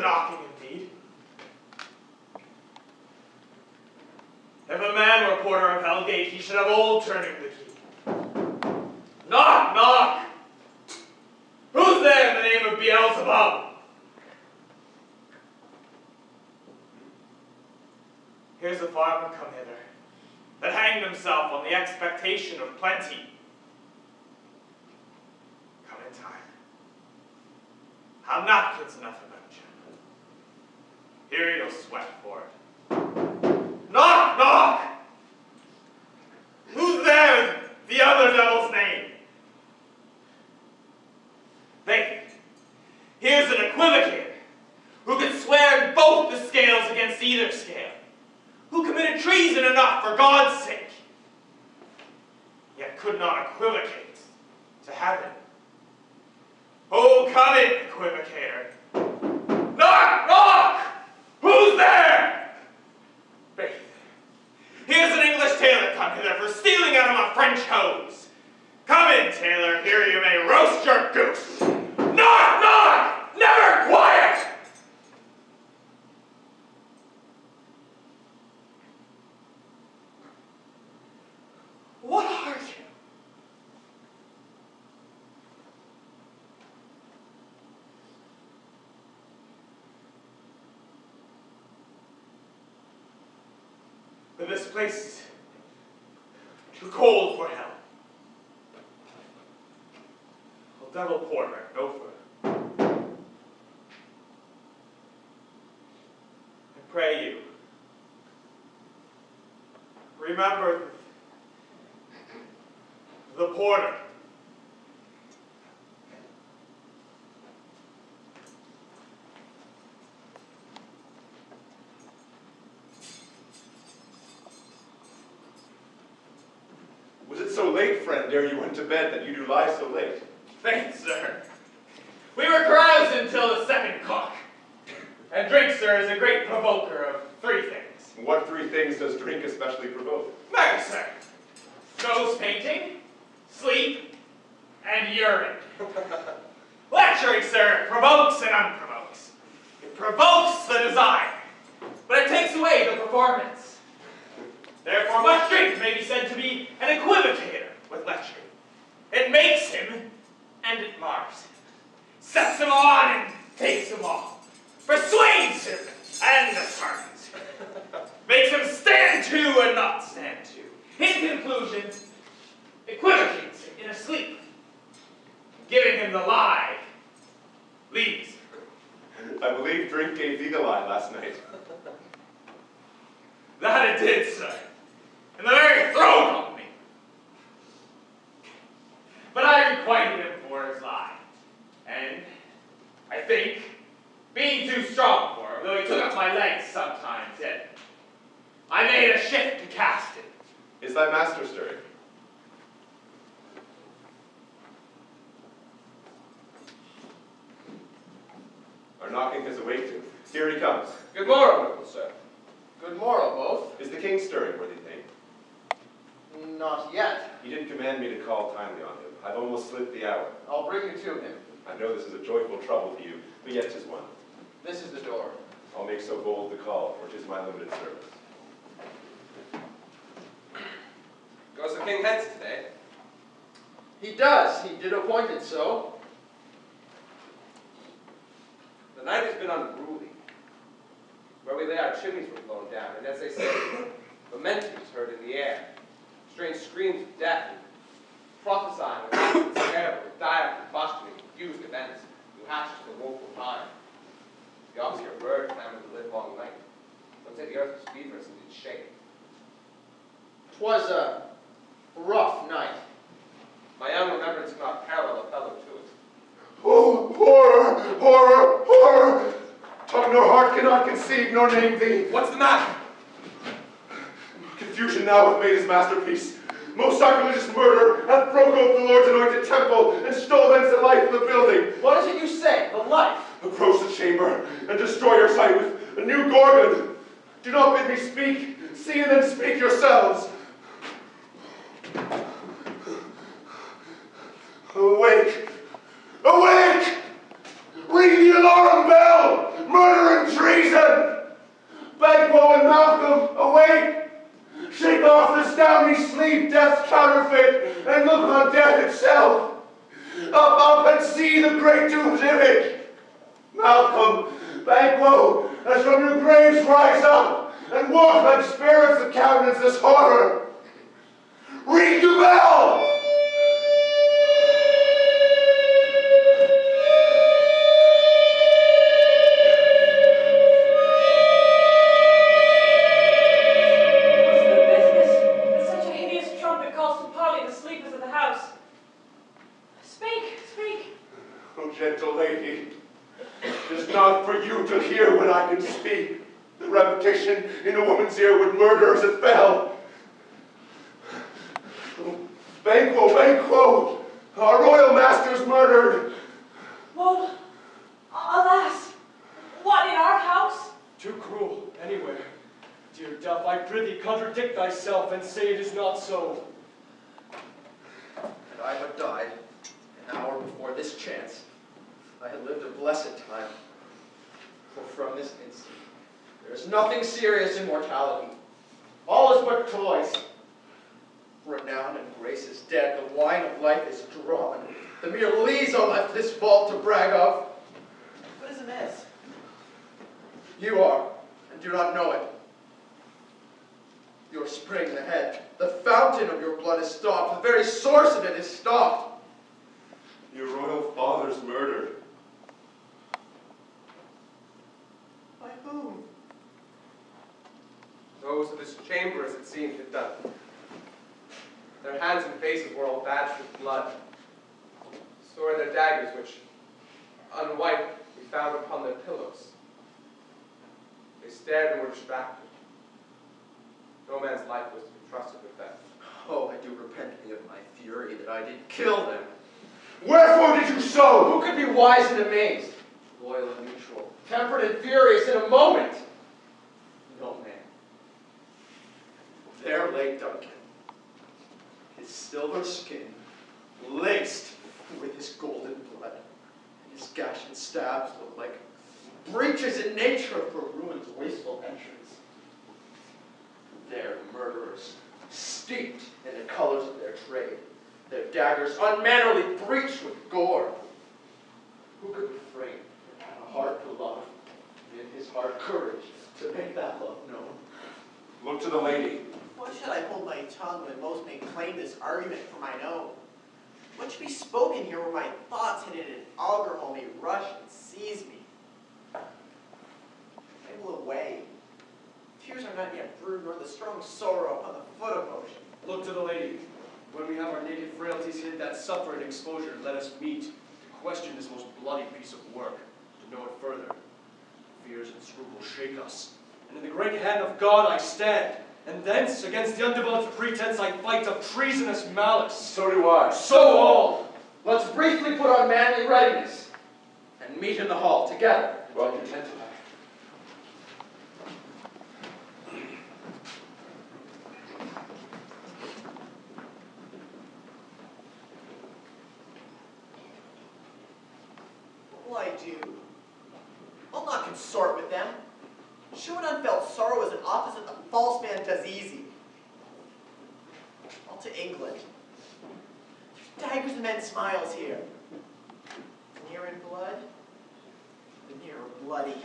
a knocking indeed. If a man were porter of Hellgate, he should have old turning the key. Knock, knock! Who's there in the name of Beelzebub? Here's a farmer come hither, that hanged himself on the expectation of plenty. Come in time. Have napkins enough about you. Here you'll sweat for it. Knock, knock! Who's there in the other devil's name? Think. Here's an equivocator, who could swear in both the scales against either scale, who committed treason enough for God's sake, yet could not equivocate to heaven. Oh, come in, equivocator. Knock, knock! Who's there? Faith. Here's an English tailor come hither for stealing out of a French hose. Come in, tailor, here you may roast your goose. Knock, knock! Never quiet! What are you? This place is too cold for hell. Well, devil porter, no further. I pray you, remember the porter. Was it so late, friend, ere you went to bed, that you do lie so late? Thanks, sir. We were caroused until the second clock. And drink, sir, is a great provoker of three things. What three things does drink especially provoke? Marry, sir. Nose painting, sleep, and urine. Lecturing, sir, provokes and unprovokes. It provokes the desire, but it takes away the performance. Therefore, much drink may be said to be an equivocator with lecturing. It makes him, and it mars him. Sets him on and takes him off. Persuades him and discerns him. Makes him stand to and not stand to. In conclusion, equivocates him in a sleep. Giving him the lie, leaves him. I believe drink gave thee the lie last night. That it did, sir. In the very throat of me. But I requited him for his lie. And, I think, being too strong for him, though he took up my legs sometimes, yet I made a shift to cast him. Is thy master stirring? Our knocking has awaked him. Here he comes. Good morrow, noble sir. Good morrow, both. Is the king stirring, worthy thing? Not yet. He did command me to call timely on him. I've almost slipped the hour. I'll bring you to him. I know this is a joyful trouble to you, but yet 'tis one. This is the door. I'll make so bold to call, for 'tis my limited service. Goes the king hence today? He does. He did appoint it so. The night has been unruly. Where we lay our chimneys were blown down, and as they say, lamenting was heard in the air. Strange screams of death, and prophesying of actions terrible, with dire combustion and confused events, who hatched the woeful time. The obscure bird clamored the livelong night. Some say the earth was feverish and did shake. 'Twas a rough night. My young remembrance cannot parallel a fellow to it. Oh, horror, horror, horror! Tongue nor heart cannot conceive nor name thee. What's the matter? Confusion now hath made his masterpiece. Most sacrilegious murder hath broke ope the Lord's anointed temple and stole thence the life of the building. What is it you say? The life? Approach the chamber and destroy your sight with a new Gorgon. Do not bid me speak. See and then speak yourselves. Awake! Awake! Ring the alarm bell! Murder forfeit and look on death itself. Up and see the great doom's image. Malcolm, Banquo, as from your graves rise up and walk like spirits that countenance this horror. Ring the bell! Gentle lady, it is not for you to hear when I can speak. The repetition in a woman's ear would murder as it fell. Banquo, Banquo, our royal master's murdered. Woe, alas, what, in our house? Too cruel, anywhere. Dear Duff, I prithee contradict thyself and say it is not so. Had I but died an hour before this chance, I had lived a blessed time. For from this instant, there is nothing serious in mortality. All is but toys. Renown and grace is dead, the wine of life is drawn. The mere lees are left this vault to brag of. What is amiss? You are, and do not know it. Your spring in the head, the fountain of your blood is stopped, the very source of it is stopped. Your royal father's murdered. By whom? Those of this chamber, as it seemed, had done. Their hands and faces were all bathed with blood. So were their daggers, which, unwiped, we found upon their pillows. They stared and were distracted. No man's life was to be trusted with them. Oh, I do repent me of my fury that I did kill them. Wherefore did you so? Who could be wise and amazed? Loyal and neutral, tempered and furious in a moment. No man. There lay Duncan, his silver skin laced with his golden blood, and his gash and stabs looked like breaches in nature for ruin's wasteful entrance. There murderers, steeped in the colors of their trade, their daggers unmannerly breached with gore. Who could refrain and have a heart to love, and in his heart courage to make that love known? Look to the lady. Why should I hold my tongue when most may claim this argument for mine own? What should be spoken here where my thoughts hidden in auger hole may rush and seize me? I will away. Tears are not yet brewed, nor the strong sorrow upon the foot of motion. Look to the lady. When we have our native frailties hid that suffer in exposure, let us meet to question this most bloody piece of work, to know it further. Fears and scruples shake us, and in the great hand of God I stand, and thence against the undeveloped pretense I fight of treasonous malice. So do I. So all. Let's briefly put on manly readiness, and meet in the hall together. Well contented. What will I do? I'll not consort with them. Show an unfelt sorrow as an office that the false man does easy. I'll to England. There's daggers and men's smiles here. The near in blood, the nearer bloody.